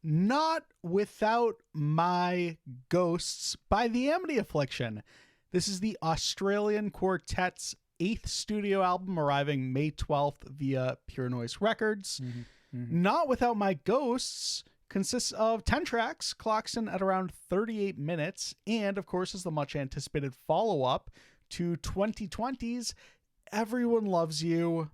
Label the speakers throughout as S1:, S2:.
S1: Not Without My Ghosts by the Amity Affliction. This is the Australian quartet's 8th studio album, arriving May 12th via Pure Noise Records. Not Without My Ghosts consists of 10 tracks, clocks in at around 38 minutes, and of course is the much anticipated follow-up to 2020's Everyone Loves You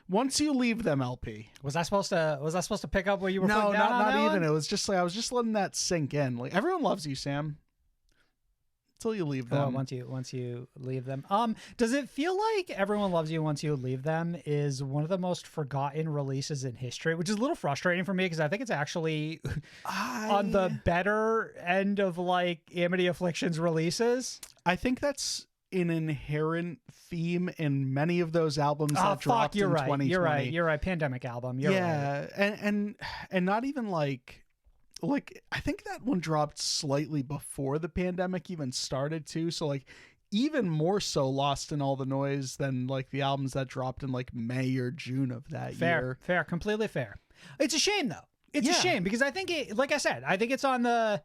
S1: Once You Leave Them LP.
S2: Was I supposed to pick up what you were
S1: No,
S2: putting down on
S1: not
S2: that
S1: even.
S2: one?
S1: It was just like I was just letting that sink in. Like, everyone loves you, Sam. Until you leave them.
S2: Once you leave them. Does it feel like Everyone Loves You Once You Leave Them is one of the most forgotten releases in history, which is a little frustrating for me because I think it's actually on the better end of like Amity Affliction's releases.
S1: I think that's an inherent theme in many of those albums that dropped in 2020.
S2: You're right. Pandemic album. You're right.
S1: And not even like I think that one dropped slightly before the pandemic even started too. So like even more so lost in all the noise than like the albums that dropped in like May or June of that year.
S2: Fair, completely fair. It's a shame though. It's a shame because I think it, like I said, I think it's on the,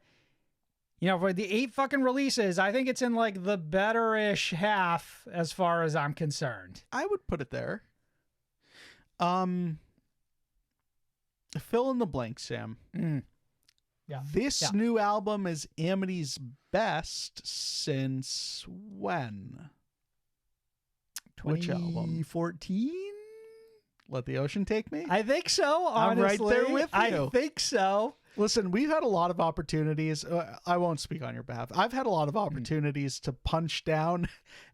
S2: for the 8 fucking releases, I think it's in like the better-ish half as far as I'm concerned.
S1: I would put it there. Fill in the blank, Sam.
S2: Yeah.
S1: This new album is Amity's best since when? Which album?
S2: 2014?
S1: Let the Ocean Take Me?
S2: I think so, honestly.
S1: I'm right there with you.
S2: I think so.
S1: Listen, we've had a lot of opportunities. I won't speak on your behalf. I've had a lot of opportunities to punch down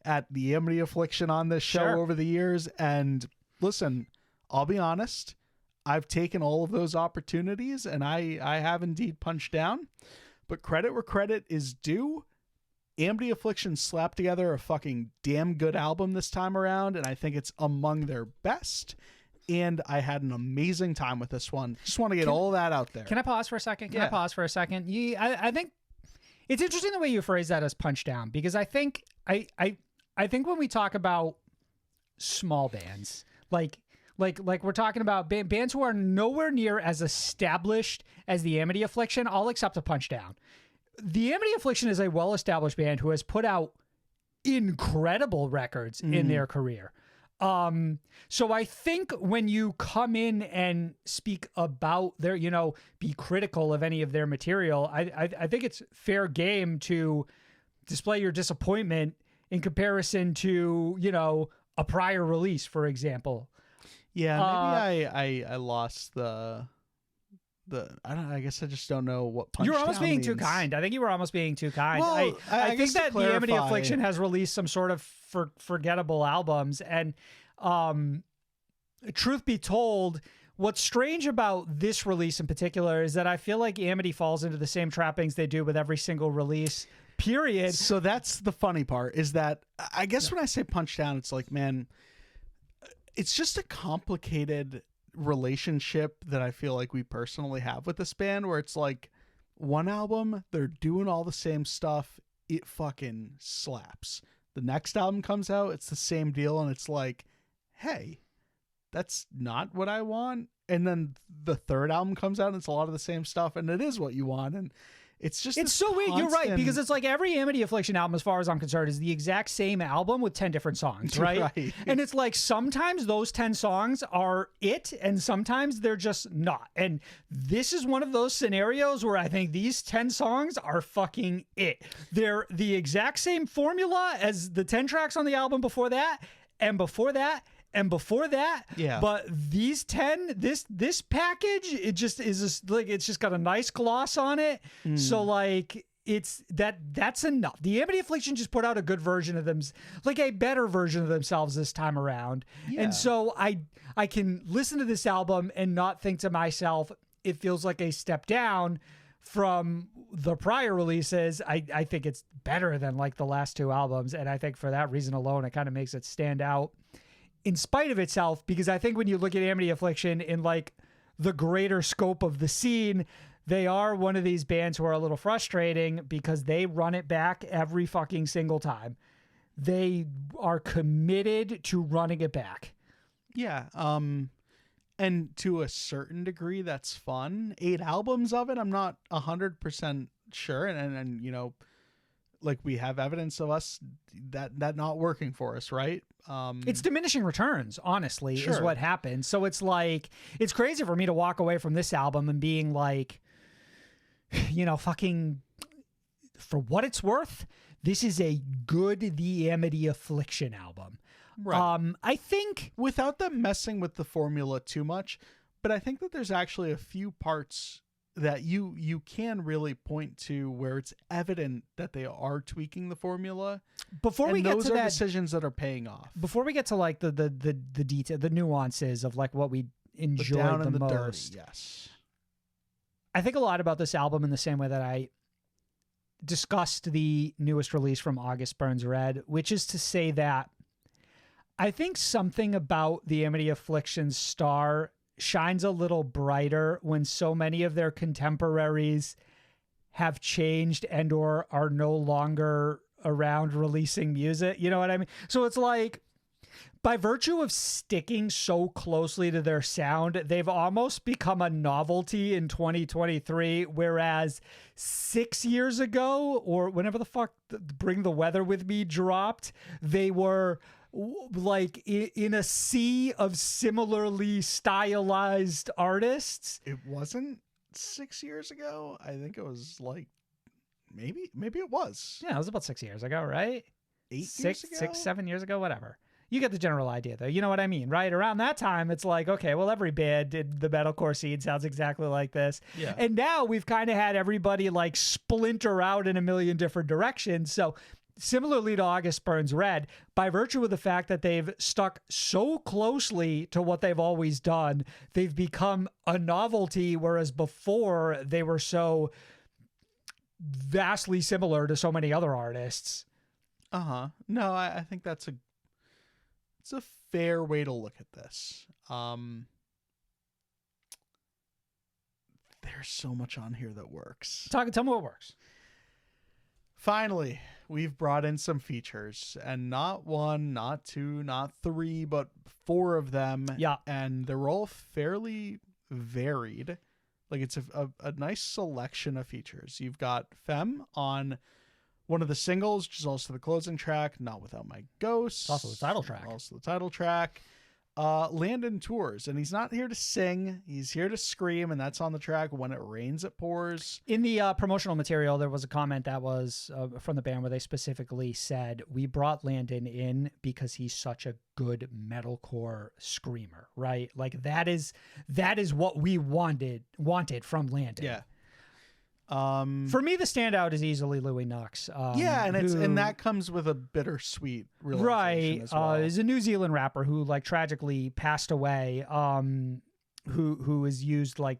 S1: at the Amity Affliction on this show over the years. And listen, I'll be honest. I've taken all of those opportunities and I have indeed punched down, but credit where credit is due. Amity Affliction slapped together a fucking damn good album this time around, and I think it's among their best. And I had an amazing time with this one. Just want to get all that out there.
S2: Can I pause for a second? I think it's interesting the way you phrase that as punch down, because I think when we talk about small bands, like we're talking about bands who are nowhere near as established as the Amity Affliction, I'll accept a punch down. The Amity Affliction is a well-established band who has put out incredible records in their career. So I think when you come in and speak about their, be critical of any of their material, I think it's fair game to display your disappointment in comparison to, a prior release, for example.
S1: Yeah, maybe I lost the I don't know, I guess I just don't know what punch down
S2: You're almost being
S1: means.
S2: too kind. I think you were almost being too kind.
S1: Well,
S2: I think
S1: guess
S2: that
S1: to
S2: the Amity
S1: clarify-
S2: Affliction has released some sort of forgettable albums. And truth be told, what's strange about this release in particular is that I feel like Amity falls into the same trappings they do with every single release, period.
S1: So that's the funny part, is that I guess when I say punch down, it's like, man, it's just a complicated relationship that I feel like we personally have with this band, where it's like one album, they're doing all the same stuff, it fucking slaps. The next album comes out, it's the same deal, and it's like, hey, that's not what I want. And then the third album comes out and it's a lot of the same stuff, and it is what you want. And it's just,
S2: it's so weird. You're right, because it's like every Amity Affliction album, as far as I'm concerned, is the exact same album with 10 different songs, right?
S1: Right.
S2: And it's like sometimes those 10 songs are it, and sometimes they're just not. And this is one of those scenarios where I think these 10 songs are fucking it. They're the exact same formula as the 10 tracks on the album before that, and before that, and before that.
S1: Yeah.
S2: But these 10, this package, it just is just like, it's just got a nice gloss on it. So like that's enough. The Amity Affliction just put out a good version of them, like a better version of themselves this time around.
S1: Yeah.
S2: And so I can listen to this album and not think to myself, it feels like a step down from the prior releases. I think it's better than like the last 2 albums. And I think for that reason alone, it kind of makes it stand out in spite of itself, because I think when you look at Amity Affliction in like the greater scope of the scene, they are one of these bands who are a little frustrating because they run it back every fucking single time. They are committed to running it back.
S1: Yeah. And to a certain degree, that's fun. 8 albums of it, I'm not 100% sure. And you know, like we have evidence of us that not working for us, right?
S2: It's diminishing returns, honestly, is
S1: Sure.
S2: what happened. So it's like, it's crazy for me to walk away from this album and being like, you know, fucking, for what it's worth, this is a good The Amity Affliction album.
S1: Right.
S2: I think
S1: Without them messing with the formula too much, but I think that there's actually a few parts that you can really point to where it's evident that they are tweaking the formula.
S2: before we
S1: And
S2: get
S1: those
S2: to
S1: are
S2: that,
S1: decisions that are paying off.
S2: before we get to like the detail, the nuances of like what we
S1: The
S2: enjoyed
S1: down
S2: the
S1: and the
S2: most,
S1: dirty, yes.
S2: I think a lot about this album in the same way that I discussed the newest release from August Burns Red, which is to say that I think something about the Amity Affliction's star shines a little brighter when so many of their contemporaries have changed and or are no longer around releasing music. You know what I mean? So it's like, by virtue of sticking so closely to their sound, they've almost become a novelty in 2023, whereas 6 years ago, or whenever the fuck Bring the Weather With Me dropped, they were like in a sea of similarly stylized artists.
S1: It wasn't 6 years ago. I think it was like maybe it was
S2: Yeah, it was about 6 years ago, right?
S1: 8 years ago.
S2: 6, 7 years ago, whatever. You get the general idea, though. You know what I mean, right? Around that time, it's like, okay, well, every band did the metalcore scene sounds exactly like this.
S1: Yeah.
S2: And now we've kind of had everybody like splinter out in a million different directions. So similarly to August Burns Red, by virtue of the fact that they've stuck so closely to what they've always done, they've become a novelty, whereas before they were so vastly similar to so many other artists.
S1: No, I think it's a fair way to look at this. There's so much on here that works.
S2: Tell me what works.
S1: Finally, we've brought in some features, and not 1, not 2, not 3, but 4 of them.
S2: Yeah.
S1: And they're all fairly varied. Like, it's a nice selection of features. You've got Femme on one of the singles, which is also the closing track, Not Without My Ghost.
S2: Also the title track.
S1: Also the title track. Landon Tours, and he's not here to sing. He's here to scream, and that's on the track When It Rains, It Pours.
S2: In the promotional material, there was a comment that was from the band where they specifically said, we brought Landon in because he's such a good metalcore screamer, right? Like that is what we wanted from Landon.
S1: Yeah.
S2: For me, the standout is easily Louis Knox.
S1: And that comes with a bittersweet realization
S2: right.
S1: as well.
S2: Is a New Zealand rapper who like tragically passed away. Who is used like,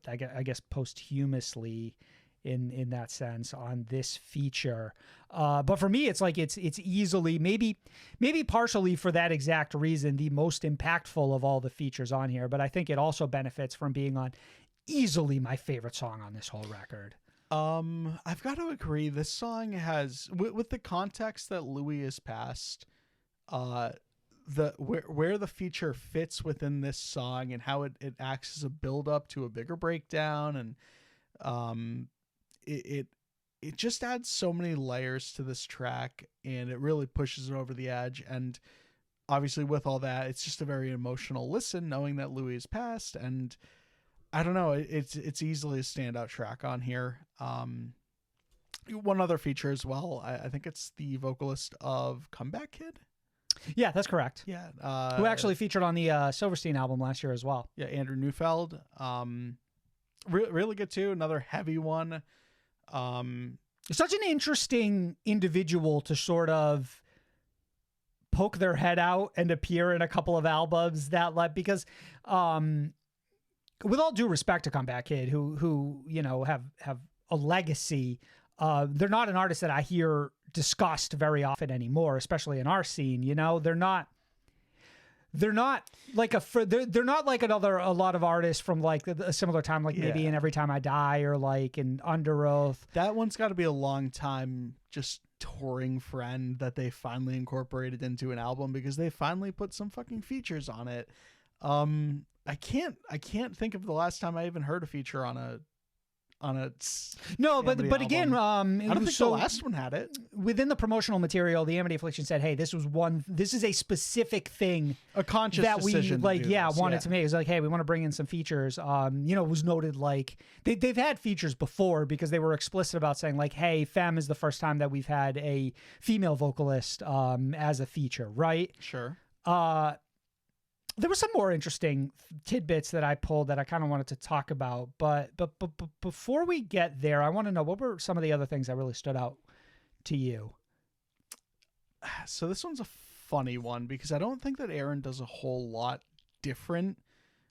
S2: I guess posthumously in that sense on this feature. But for me, it's like it's easily maybe partially for that exact reason the most impactful of all the features on here. But I think it also benefits from being on easily my favorite song on this whole record.
S1: I've got to agree. This song has, with the context that Louis has passed, where the feature fits within this song and how it acts as a build up to a bigger breakdown, and it just adds so many layers to this track, and it really pushes it over the edge. And obviously, with all that, it's just a very emotional listen, knowing that Louis has passed. And I don't know, it's easily a standout track on here. One other feature as well, I think it's the vocalist of Comeback Kid.
S2: Yeah, that's correct.
S1: Yeah.
S2: Who actually featured on the Silverstein album last year as well.
S1: Yeah, Andrew Neufeld. Really good too. Another heavy one.
S2: Such an interesting individual to sort of poke their head out and appear in a couple of albums that like, because with all due respect to Comeback Kid, who you know have a legacy, they're not an artist that I hear discussed very often anymore, especially in our scene. You know, they're not like they're not like a lot of artists from like a similar time, like maybe in Every Time I Die or like in Under Oath.
S1: That one's got to be a long time just touring friend that they finally incorporated into an album because they finally put some fucking features on it. I can't think of the last time I even heard a feature on a
S2: no, but
S1: Amity
S2: again,
S1: album. I don't think the last one had it.
S2: Within the promotional material, the Amity Affliction said, "Hey, this is a specific thing,
S1: a conscious
S2: that we
S1: decision
S2: wanted to make." It's like, hey, we want to bring in some features. It was noted like they've had features before because they were explicit about saying like, hey, Femme is the first time that we've had a female vocalist as a feature, right?
S1: Sure.
S2: There were some more interesting tidbits that I pulled that I kind of wanted to talk about, but before we get there, I want to know, what were some of the other things that really stood out to you?
S1: So this one's a funny one because I don't think that Aaron does a whole lot different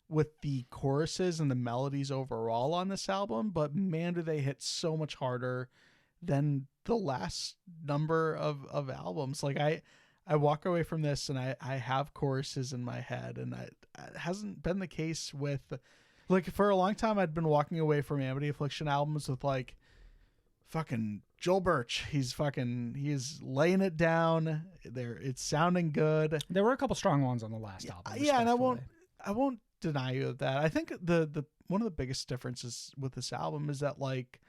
S1: with the choruses and the melodies overall on this album, but man, do they hit so much harder than the last number of albums. Like I walk away from this and I have choruses in my head, and it hasn't been the case with, like, for a long time I'd been walking away from Amity Affliction albums with like fucking Joel Birch. He's laying it down there. It's sounding good.
S2: There were a couple strong ones on the last album.
S1: Yeah. And I won't deny you of that. I think the one of the biggest differences with this album is that like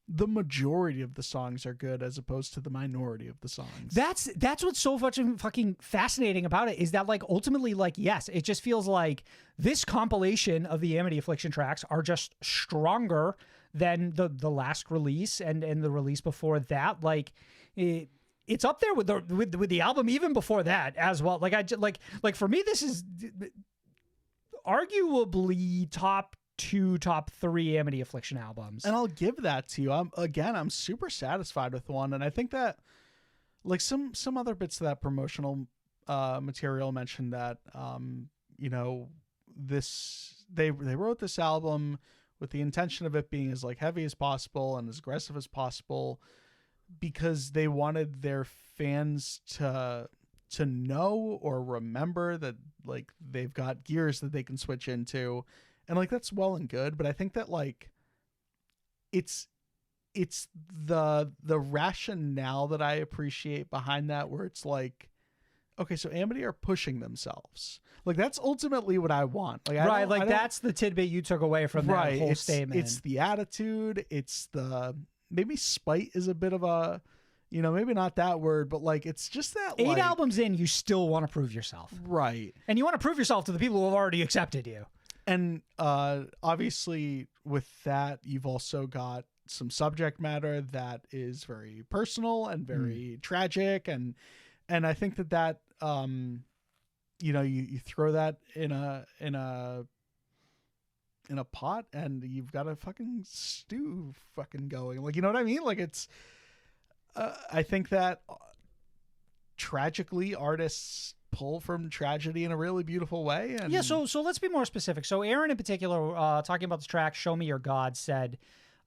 S1: the majority of the songs are good as opposed to the minority of the songs.
S2: That's what's so fucking fascinating about it, is that like ultimately, like, yes, it just feels like this compilation of the Amity Affliction tracks are just stronger than the last release and the release before that. Like it's up there with the album even before that as well. Like for me, this is arguably top 2, top 3 Amity Affliction albums.
S1: And I'll give that to you. I'm super satisfied with one. And I think that like some other bits of that promotional material mentioned that, they wrote this album with the intention of it being as like heavy as possible and as aggressive as possible because they wanted their fans to know or remember that like they've got gears that they can switch into. And like that's well and good, but I think that like it's the rationale that I appreciate behind that, where it's like, okay, so Amity are pushing themselves. Like that's ultimately what I want. Like
S2: that's the tidbit you took away from that whole statement.
S1: It's the attitude. It's the, maybe spite is a bit of a, maybe not that word, but like it's just that
S2: 8 albums in, you still want to prove yourself,
S1: right? And
S2: you want to prove yourself to the people who have already accepted you.
S1: And obviously with that, you've also got some subject matter that is very personal and very tragic. And I think that you throw that in a pot and you've got a fucking stew fucking going. Like, you know what I mean? Like it's, I think that tragically artists pull from tragedy in a really beautiful way. And
S2: so let's be more specific. So Aaron in particular, talking about this track, Show Me Your God, said,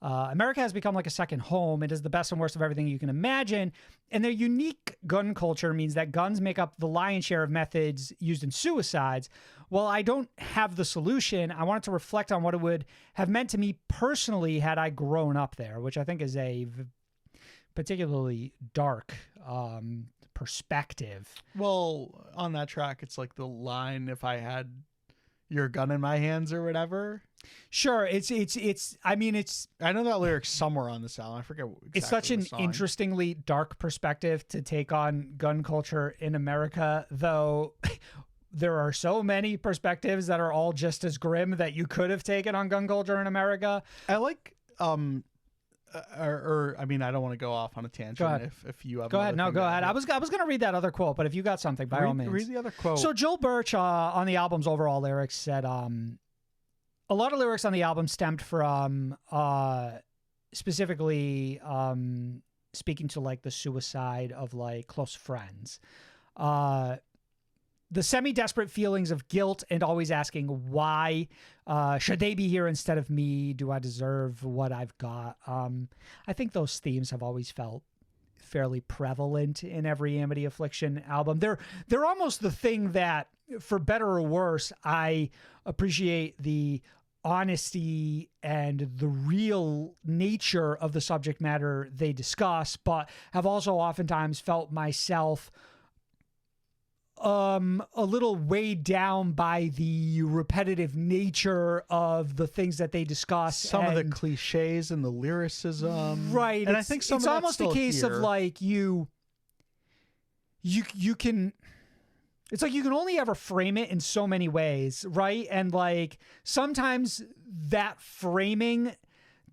S2: America has become like a second home. It is the best and worst of everything you can imagine. And their unique gun culture means that guns make up the lion's share of methods used in suicides. While I don't have the solution, I wanted to reflect on what it would have meant to me personally had I grown up there, which I think is a particularly dark perspective.
S1: Well, on that track, it's like the line, if I had your gun in my hands or whatever.
S2: Sure. I know
S1: that lyric's somewhere on this album. I forget exactly.
S2: It's such an interestingly dark perspective to take on gun culture in America, though. There are so many perspectives that are all just as grim that you could have taken on gun culture in America.
S1: I like, I mean, I don't want to go off on a tangent. If you have,
S2: go ahead. No, go ahead. I was going to read that other quote, but if you got something, by all means,
S1: read the other quote.
S2: So Joel Birch on the album's overall lyrics said, a lot of lyrics on the album stemmed from specifically speaking to like the suicide of like close friends. The semi-desperate feelings of guilt and always asking why should they be here instead of me? Do I deserve what I've got? I think those themes have always felt fairly prevalent in every Amity Affliction album. They're almost the thing that, for better or worse, I appreciate the honesty and the real nature of the subject matter they discuss, but have also oftentimes felt myself a little weighed down by the repetitive nature of the things that they discuss.
S1: Some of the cliches and the lyricism.
S2: Right.
S1: And I think some
S2: it's
S1: of that's
S2: almost
S1: still
S2: a case
S1: here.
S2: of like you can, it's like you can only ever frame it in so many ways, right? And like sometimes that framing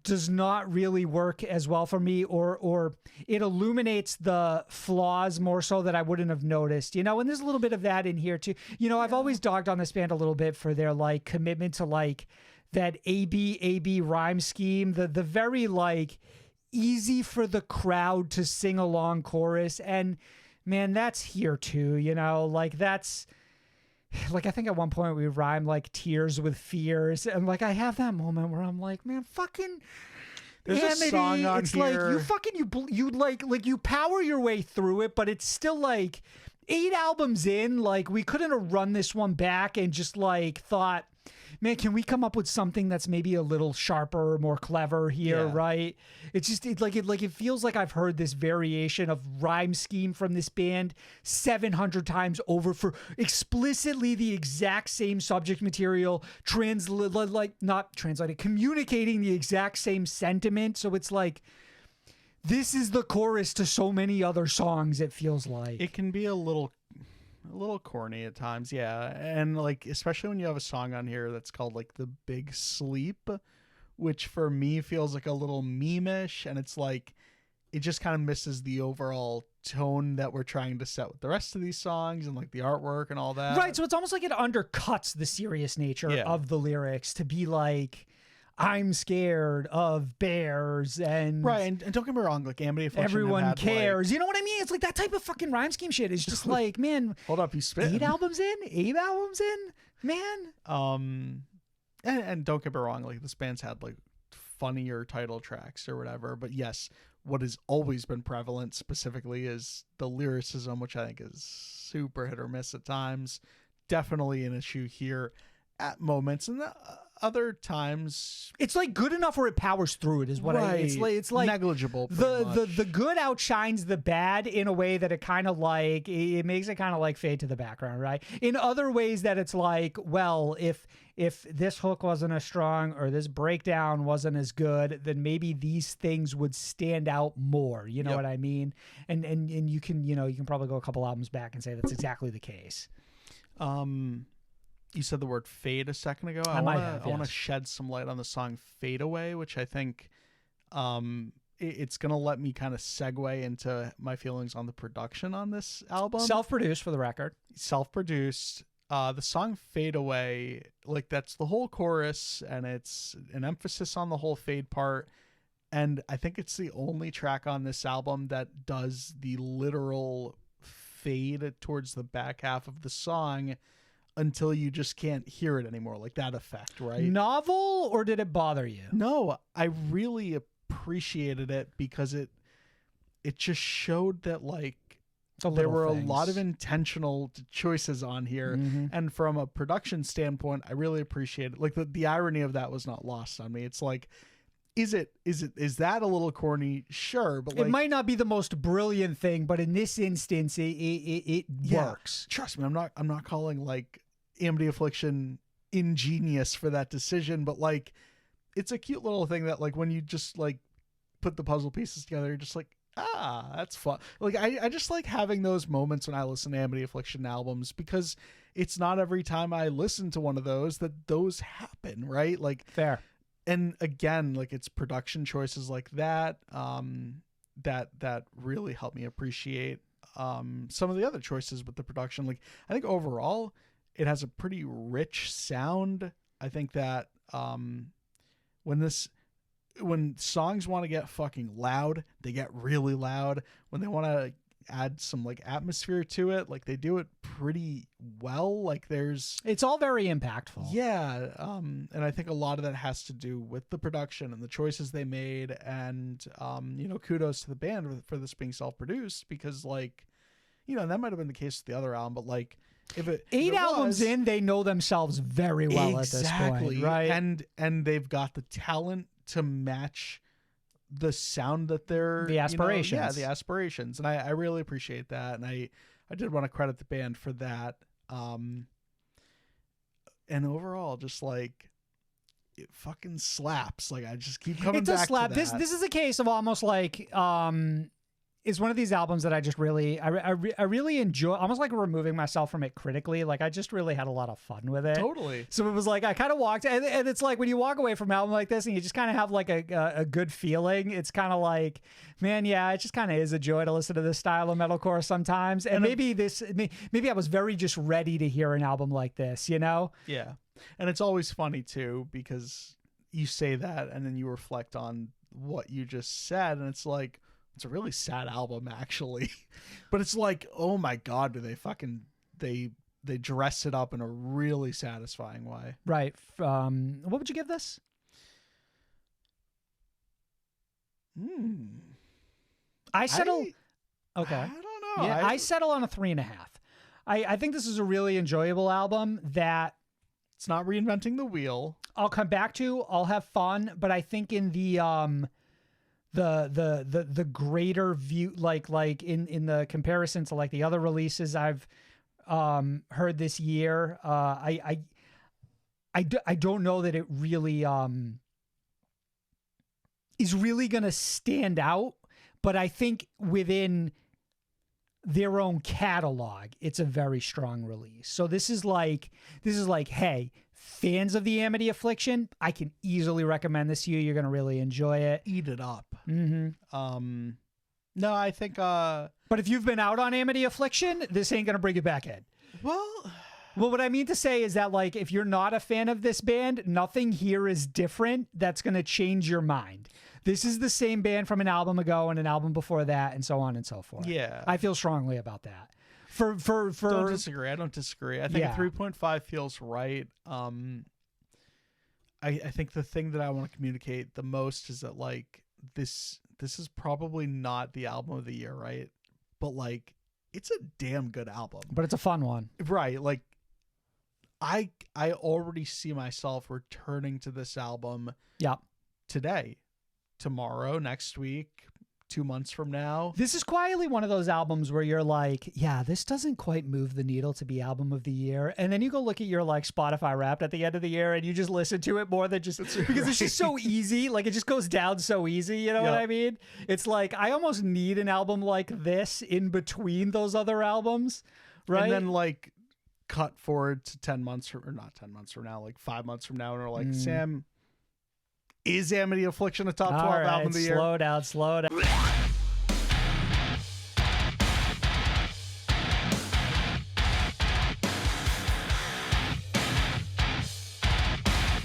S2: does not really work as well for me, or it illuminates the flaws more so that I wouldn't have noticed, and there's a little bit of that in here too. I've always dogged on this band a little bit for their like commitment to like that AB rhyme scheme, the very like easy for the crowd to sing along chorus. And man, that's here too, like that's like, I think at one point we rhymed like tears with fears. And like, I have that moment where I'm like, man, fucking
S1: there's
S2: Amity,
S1: a song on
S2: it's
S1: here.
S2: like you like you power your way through it, but it's still like 8 albums in, like we couldn't have run this one back and just like thought, man, can we come up with something that's maybe a little sharper, more clever here, right? It's just it feels like I've heard this variation of rhyme scheme from this band 700 times over for explicitly the exact same subject material, communicating the exact same sentiment. So it's like, this is the chorus to so many other songs, it feels like.
S1: It can be a little corny at times, yeah. And like, especially when you have a song on here that's called like The Big Sleep, which for me feels like a little meme-ish, and it's like it just kind of misses the overall tone that we're trying to set with the rest of these songs and like the artwork and all that.
S2: Right, so it's almost like it undercuts the serious nature of the lyrics to be like, I'm scared of bears, and
S1: right, and don't get me wrong, like Amity Affliction,
S2: everyone cares. You know what I mean? It's like that type of fucking rhyme scheme shit is just like, man.
S1: Hold up, you spit.
S2: 8 albums in, man.
S1: And don't get me wrong, like this band's had like funnier title tracks or whatever, but yes, what has always been prevalent specifically is the lyricism, which I think is super hit or miss at times. Definitely an issue here at moments, and other times
S2: it's like good enough where it powers through it is what it's like
S1: negligible.
S2: The good outshines the bad in a way that it kind of like it makes it kind of like fade to the background, right? In other ways that it's like, well, if this hook wasn't as strong or this breakdown wasn't as good, then maybe these things would stand out more. You know what I mean? And you can probably go a couple albums back and say that's exactly the case.
S1: You said the word fade a second ago. I want to shed some light on the song Fade Away, which I think it's going to let me kind of segue into my feelings on the production on this album.
S2: Self-produced, for the record.
S1: Self-produced. The song Fade Away, like that's the whole chorus, and it's an emphasis on the whole fade part. And I think it's the only track on this album that does the literal fade towards the back half of the song until you just can't hear it anymore, like that effect, right?
S2: Novel, or did it bother you?
S1: No, I really appreciated it because it just showed that like there were a lot of intentional choices on here, and from a production standpoint, I really appreciate it. Like the irony of that was not lost on me. It's like, is that a little corny? Sure, but like,
S2: it might not be the most brilliant thing, but in this instance, it works.
S1: Trust me, I'm not calling like Amity Affliction ingenious for that decision, but like it's a cute little thing that like when you just like put the puzzle pieces together, you're just like, that's fun. Like I just like having those moments when I listen to Amity Affliction albums, because it's not every time I listen to one of those that those happen, right? Like
S2: fair.
S1: And again, like it's production choices like that that really helped me appreciate some of the other choices with the production. Like I think overall it has a pretty rich sound. I think that when songs want to get fucking loud, they get really loud. When they want to add some like atmosphere to it, like they do it pretty well. Like it's
S2: all very impactful.
S1: Yeah. And I think a lot of that has to do with the production and the choices they made. And, kudos to the band for this being self-produced, because like, that might've been the case with the other album, but like, if 8
S2: albums in, they know themselves very well at this point, right?
S1: And they've got the talent to match the sound that they're
S2: the aspirations.
S1: The aspirations. And I really appreciate that. And I did want to credit the band for that. And overall, just like, it fucking slaps. Like, I just keep coming back
S2: slap.
S1: to that.
S2: This is a case of almost like it's one of these albums that I just really I really enjoy, almost like removing myself from it critically. Like, I just really had a lot of fun with it.
S1: Totally.
S2: So it was like I kind of walked, and it's like when you walk away from an album like this and you just kind of have like a good feeling, it's kind of like, man, yeah, it just kind of is a joy to listen to this style of metalcore sometimes. And maybe I was very just ready to hear an album like this, you know?
S1: Yeah. And it's always funny too, because you say that and then you reflect on what you just said, and it's like, it's a really sad album actually. But it's like, oh my God, do they fucking they dress it up in a really satisfying way.
S2: Right. What would you give this? I settle. Okay.
S1: I don't know.
S2: Yeah, I settle on a 3.5. I think this is a really enjoyable album that
S1: it's not reinventing the wheel.
S2: I'll come back to. I'll have fun, but I think in the greater view, like in the comparison to like the other releases I've heard this year, I don't know that it really is really gonna stand out, but I think within their own catalog, it's a very strong release. So this is like, hey, fans of the Amity Affliction, I can easily recommend this to you. You're gonna really enjoy it.
S1: Eat it up.
S2: Mm-hmm.
S1: No, I think.
S2: But if you've been out on Amity Affliction, this ain't gonna bring you back in.
S1: Well,
S2: what I mean to say is that, like, if you're not a fan of this band, nothing here is different that's gonna change your mind. This is the same band from an album ago and an album before that, and so on and so forth.
S1: Yeah,
S2: I feel strongly about that. For
S1: don't disagree. I don't disagree. I think
S2: Yeah.
S1: a 3.5 feels right. I think the thing that I want to communicate the most is that, like, this is probably not the album of the year, right? But like, it's a damn good album.
S2: But it's a fun one,
S1: right? Like, I already see myself returning to this album.
S2: Yeah.
S1: Today, tomorrow, next week, 2 months from now.
S2: This is quietly one of those albums where you're like, yeah, this doesn't quite move the needle to be album of the year. And then you go look at your like Spotify Wrapped at the end of the year and you just listen to it more than just because it's just so easy. Like, it just goes down so easy. You know what I mean? It's like, I almost need an album like this in between those other albums. Right.
S1: And then like cut forward to 10 months or not 10 months from now, like 5 months from now. And we're like, Sam, is Amity Affliction a top 12 album of the year?
S2: Slow down.